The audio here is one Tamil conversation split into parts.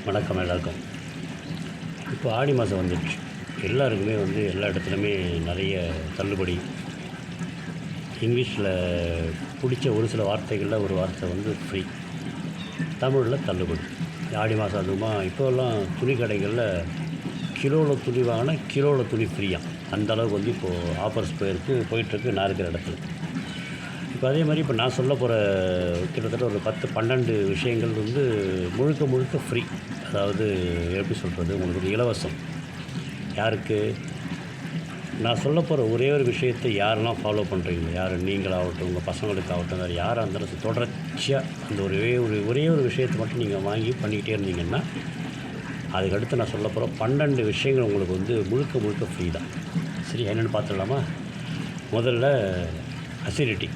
வணக்கம் எல்லாருக்கும். இப்போ ஆடி மாதம் வந்துடுச்சு. எல்லாருக்குமே எல்லா இடத்துலையுமே நிறைய தள்ளுபடி. இங்கிலீஷில் பிடிச்ச ஒரு சில வார்த்தைகளில் ஒரு வார்த்தை ஃப்ரீ, தமிழில் தள்ளுபடி. ஆடி மாதம் அதுவுமா இப்போல்லாம் துணி கடைகளில் கிலோவில் துணி வாங்கினா கிலோவில் துணி ஃப்ரீயாக, அந்த அளவுக்கு இப்போது ஆஃபர்ஸ் போயிட்டுருக்கு நான் இருக்கிற இடத்துல. இப்போ அதே மாதிரி இப்போ நான் சொல்ல போகிற கிட்டத்தட்ட ஒரு 10-12 விஷயங்கள் முழுக்க முழுக்க ஃப்ரீ. அதாவது எப்படி சொல்கிறது, உங்களுக்கு இலவசம். யாருக்கு? நான் சொல்ல போகிற ஒரே ஒரு விஷயத்தை யாரெல்லாம் ஃபாலோ பண்ணுறீங்களோ, யார் நீங்களாகட்டும், உங்கள் பசங்களுக்காகட்டும், வேறு யாராக இருந்தாலும் தொடர்ச்சியாக அந்த ஒரே ஒரு விஷயத்தை மட்டும் நீங்கள் வாங்கி பண்ணிக்கிட்டே இருந்தீங்கன்னா, அதுக்கடுத்து நான் சொல்ல போகிற 12 விஷயங்கள் உங்களுக்கு முழுக்க முழுக்க ஃப்ரீ தான். சரி, என்னென்னு பார்த்துடலாமா? முதல்ல அசிடிட்டி,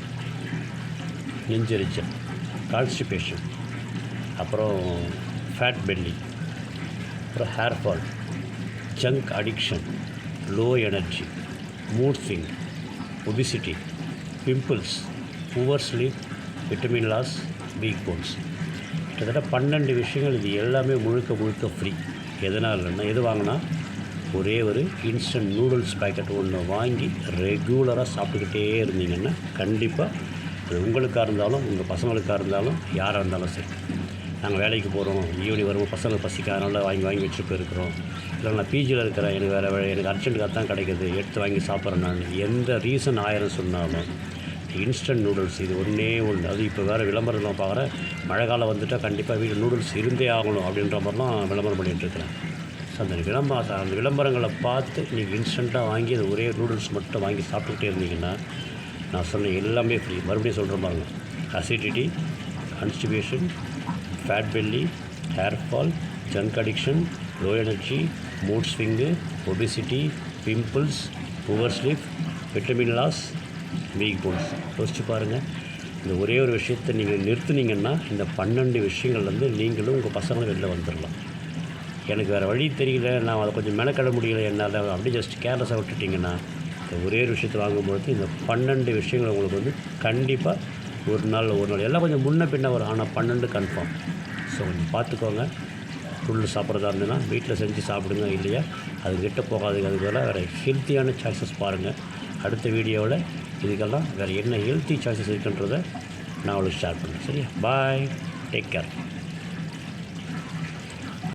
நெஞ்செரிச்சல், கான்ஸ்டிபேஷன், அப்புறம் ஃபேட் பெல்லி, அப்புறம் hair fall, junk addiction, low energy, mood swing, obesity, pimples, poor sleep, vitamin loss, weak bones. கிட்டத்தட்ட 12 விஷயங்கள். இது எல்லாமே முழுக்க முழுக்க ஃப்ரீ. எதனாலன்னா, எது வாங்கினா ஒரே ஒரு இன்ஸ்டன்ட் நூடுல்ஸ் பேக்கெட் ஒன்று வாங்கி ரெகுலராக சாப்பிட்டுக்கிட்டே இருந்தீங்கன்னா, கண்டிப்பாக அது உங்களுக்காக இருந்தாலும் உங்கள் பசங்களுக்காக இருந்தாலும் யாராக இருந்தாலும் சரி. நாங்கள் வேலைக்கு போகிறோம், ஈவினிங் வரும்போது பசங்களுக்கு பசிக்காதனால வாங்கி வச்சுட்டு போயிருக்கிறோம், இல்லை நான் பிஜியில் இருக்கிறேன், எனக்கு அர்ஜென்ட்டுக்காக தான் கிடைக்கிது, எடுத்து வாங்கி சாப்பிட்றேன், நான் எந்த ரீசன் ஆயிரம் சொன்னாலும் இன்ஸ்டன்ட் நூடுல்ஸ் இது ஒன்றே ஒன்று. அது இப்போ வேறு விளம்பரம் பார்க்குறேன், மழை காலம் வந்துட்டால் கண்டிப்பாக வீட்டில் நூடுல்ஸ் இருந்தே ஆகணும் அப்படின்ற மாதிரிலாம் விளம்பரம் பண்ணிகிட்ருக்கிறேன். ஸோ அந்த விளம்பரங்களை பார்த்து நீங்கள் இன்ஸ்டண்ட்டாக வாங்கி அது ஒரே நூடுல்ஸ் மட்டும் வாங்கி சாப்பிட்டுக்கிட்டே இருந்தீங்கன்னா, நான் சொன்ன எல்லாமே ஃப்ரீ. மறுபடியும் சொல்கிற பாருங்க: acidity, constipation, fat belly, hair fall, junk addiction, low energy, mood swing, obesity, pimples, poor sleep, vitamin loss, weak bones. யோசிச்சு பாருங்கள். இந்த ஒரே ஒரு விஷயத்தை நீங்கள் நிறுத்துனீங்கன்னா, இந்த 12 விஷயங்கள்லேருந்து நீங்களும் உங்கள் பசங்களும் வெளில வந்துடலாம். எனக்கு வேறு வழி தெரியல, நான் அதை கொஞ்சம் மெனக்கட முடியல என்னால், அப்படியே ஜஸ்ட் கேர்லெஸ்ஸாக விட்டுட்டிங்கன்னா, ஒரே ஒரு விஷயத்தை வாங்கும்போது இந்த 12 விஷயங்கள் உங்களுக்கு கண்டிப்பாக ஒரு நாள் எல்லாம் கொஞ்சம் முன்ன பின்ன வரும், ஆனால் 12 கன்ஃபார்ம். ஸோ கொஞ்சம் பார்த்துக்கோங்க. புல் சாப்பிட்றதா இருந்ததுன்னா வீட்டில் செஞ்சு சாப்பிடுங்க, இல்லையா அதுக்கிட்ட போகாதுங்க. அதுக்கு வேலை வேறு ஹெல்த்தியான சாய்ஸஸ் பாருங்கள். அடுத்த வீடியோவில் இதுக்கெல்லாம் வேறு என்ன ஹெல்த்தி சாய்ஸஸ் இருக்குன்றதை நான் உங்களுக்கு ஷேர் பண்ணுறேன். சரியா? பாய், டேக் கேர்.